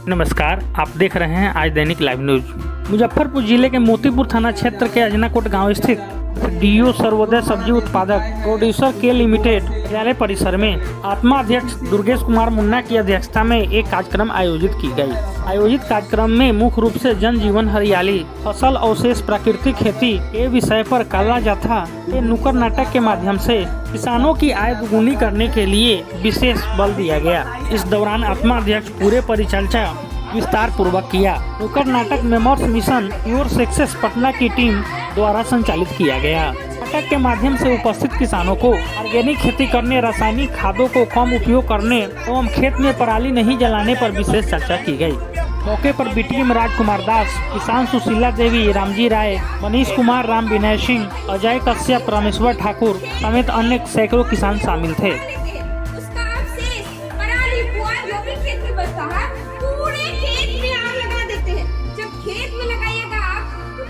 नमस्कार, आप देख रहे हैं आज दैनिक लाइव न्यूज। मुजफ्फरपुर जिले के मोतीपुर थाना क्षेत्र के अजनाकोट गांव स्थित डीओ सर्वोदय सब्जी उत्पादक प्रोड्यूसर के लिमिटेड कार्यालय परिसर में आत्मा अध्यक्ष दुर्गेश कुमार मुन्ना की अध्यक्षता में एक कार्यक्रम आयोजित की गई। आयोजित कार्यक्रम में मुख्य रूप से जन जीवन हरियाली, फसल अवशेष, प्राकृतिक खेती के विषय पर काला जाथा के नुक्कड़ नाटक के माध्यम से किसानों की आय दुगुनी करने के लिए विशेष बल दिया गया। इस दौरान आत्मा अध्यक्ष पूरे परिचर्चा विस्तार पूर्वक किया। नुक्कड़ नाटक memoirs mission your success Patna की टीम द्वारा संचालित किया गया। नाटक के माध्यम से उपस्थित किसानों को ऑर्गेनिक खेती करने, रासायनिक खादों को कम उपयोग करने एवं खेत में पराली नहीं जलाने पर विशेष चर्चा की गई। मौके पर बीटीएम राजकुमार दास, किसान सुशीला देवी, रामजी राय, मनीष कुमार, राम विनय सिंह, अजय कश्यप, रामेश्वर ठाकुर समेत अन्य सैकड़ों किसान शामिल थे।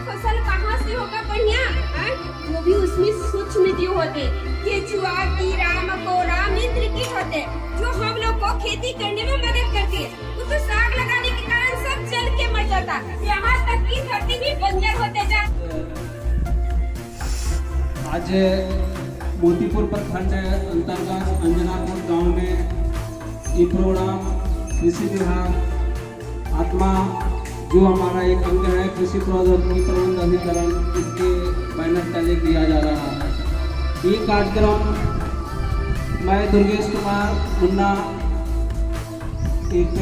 फसल कहाँ से होगा बढ़िया, वो भी उसमें सूक्ष्म जीव होते, केचुआ, कीड़ा, मकोड़ा, मित्र कीट होते, जो हम लोग को खेती करने में मदद करती है। तो साग लगाने के कारण सब जल के मर जाता, यहाँ तक की धरती भी बंजर होते जा। आज मोतीपुर प्रखंड अंतर्गत अंजनाकोट गांव में ये प्रोग्राम कृषि विभाग आत्मा जो हमारा एक अंग है कृषि प्रौद्योगिकी प्रबंध अभिकरण, इसके बैनर तले किया जा रहा है। ये कार्यक्रम मैं दुर्गेश कुमार मुन्ना एक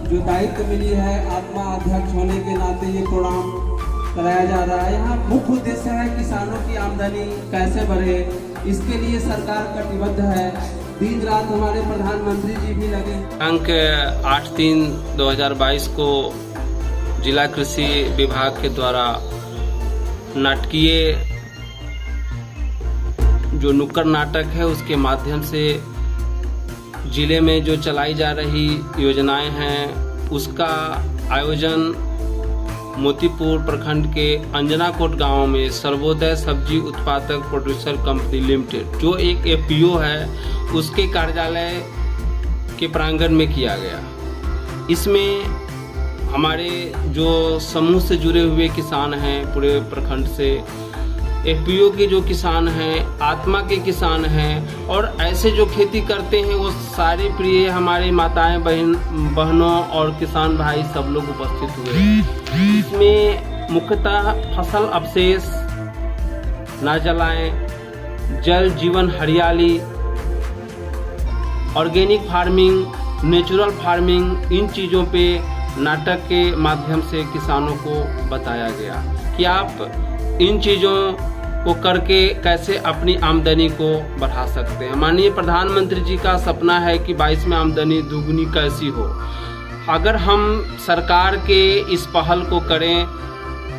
जो दायित्व मिली है आत्मा अध्यक्ष होने के नाते ये प्रोग्राम कराया जा रहा है। यहाँ मुख्य उद्देश्य है किसानों की आमदनी कैसे बढ़े, इसके लिए सरकार कटिबद्ध है। दिन रात हमारे प्रधानमंत्री जी भी लगे। दिनांक 8/3/2022 को जिला कृषि विभाग के द्वारा नाटकीय जो नुक्कड़ नाटक है उसके माध्यम से जिले में जो चलाई जा रही योजनाएं हैं उसका आयोजन मोतीपुर प्रखंड के अंजनाकोट गांव में सर्वोदय सब्जी उत्पादक प्रोड्यूसर कंपनी लिमिटेड जो एक एफपीओ है उसके कार्यालय के प्रांगण में किया गया। इसमें हमारे जो समूह से जुड़े हुए किसान हैं पूरे प्रखंड से, एफपीओ के जो किसान हैं, आत्मा के किसान हैं और ऐसे जो खेती करते हैं वो सारे प्रिय हमारे माताएं, बहनों और किसान भाई सब लोग उपस्थित हुए। इसमें मुख्यतः फसल अवशेष ना जलाएं, जल जीवन हरियाली, ऑर्गेनिक फार्मिंग, नेचुरल फार्मिंग, इन चीज़ों पे नाटक के माध्यम से किसानों को बताया गया कि आप इन चीज़ों को करके कैसे अपनी आमदनी को बढ़ा सकते हैं। माननीय प्रधानमंत्री जी का सपना है कि 22 में आमदनी दुगुनी कैसी हो। अगर हम सरकार के इस पहल को करें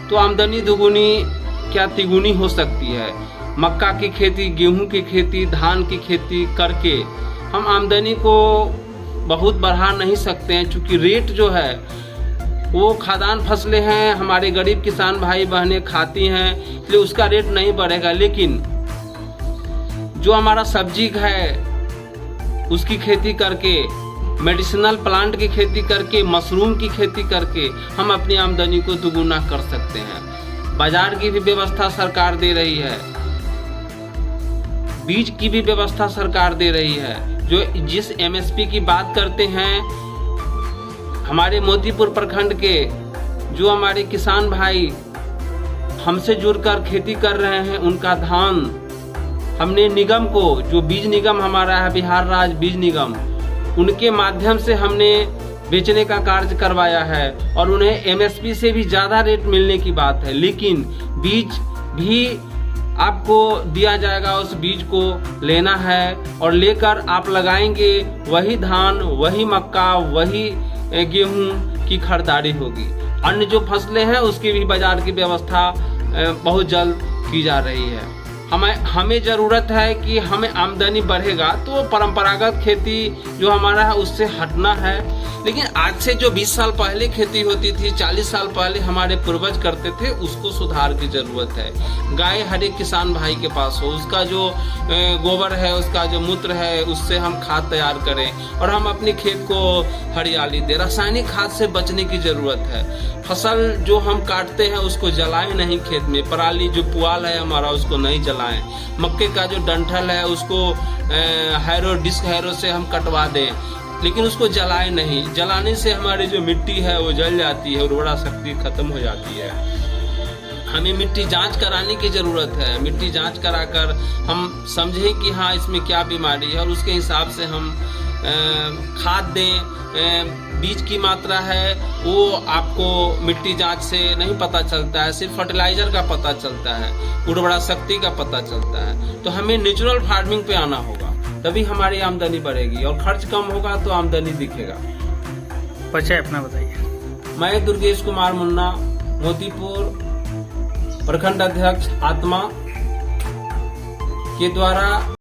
तो आमदनी दुगुनी क्या तिगुनी हो सकती है। मक्का की खेती, गेहूं की खेती, धान की खेती करके हम आमदनी को बहुत बढ़ा नहीं सकते हैं, क्योंकि रेट जो है वो खाद्यान्न फसलें हैं, हमारे गरीब किसान भाई बहनें खाती हैं, इसलिए उसका रेट नहीं बढ़ेगा। लेकिन जो हमारा सब्जी है उसकी खेती करके, मेडिसिनल प्लांट की खेती करके, मशरूम की खेती करके हम अपनी आमदनी को दुगुना कर सकते हैं। बाजार की भी व्यवस्था सरकार दे रही है, बीज की भी व्यवस्था सरकार दे रही है। जो जिस एमएसपी की बात करते हैं, हमारे मोतीपुर प्रखंड के जो हमारे किसान भाई हमसे जुड़कर खेती कर रहे हैं उनका धान हमने निगम को, जो बीज निगम हमारा है बिहार राज्य बीज निगम, उनके माध्यम से हमने बेचने का कार्य करवाया है और उन्हें एमएसपी से भी ज़्यादा रेट मिलने की बात है। लेकिन बीज भी आपको दिया जाएगा, उस बीज को लेना है और लेकर आप लगाएंगे, वही धान, वही मक्का, वही गेहूं की खरीदारी होगी। अन्य जो फसलें हैं उसकी भी बाजार की व्यवस्था बहुत जल्द की जा रही है। हमें ज़रूरत है कि हमें आमदनी बढ़ेगा तो परंपरागत खेती जो हमारा है उससे हटना है। लेकिन आज से जो 20 साल पहले खेती होती थी, 40 साल पहले हमारे पूर्वज करते थे, उसको सुधार की ज़रूरत है। गाय हर एक किसान भाई के पास हो, उसका जो गोबर है, उसका जो मूत्र है, उससे हम खाद तैयार करें और हम अपने खेत को हरियाली दें। रासायनिक खाद से बचने की ज़रूरत है। फसल जो हम काटते हैं उसको जलाएं नहीं खेत में। पराली जो पुआल है हमारा उसको नहीं जलाएं। मक्के का जो डंठल है उसको डिस्क हैरो से हम कटवा दें, लेकिन उसको जलाएं नहीं। जलाने से हमारी जो मिट्टी है वो जल जाती है, उर्वरा शक्ति खत्म हो जाती है। हमें मिट्टी जांच कराने की ज़रूरत है। मिट्टी जांच कराकर हम समझें कि हाँ इसमें क्या बीमारी है और उसके हिसाब से हम खाद दें। बीज की मात्रा है वो आपको मिट्टी जांच से नहीं पता चलता है, सिर्फ फर्टिलाइजर का पता चलता है, उर्वरा शक्ति का पता चलता है। तो हमें नेचुरल फार्मिंग पे आना होगा, तभी हमारी आमदनी बढ़ेगी और खर्च कम होगा तो आमदनी दिखेगा। परिचय अपना बताइए। मैं दुर्गेश कुमार मुन्ना, मोतीपुर प्रखंड अध्यक्ष आत्मा के द्वारा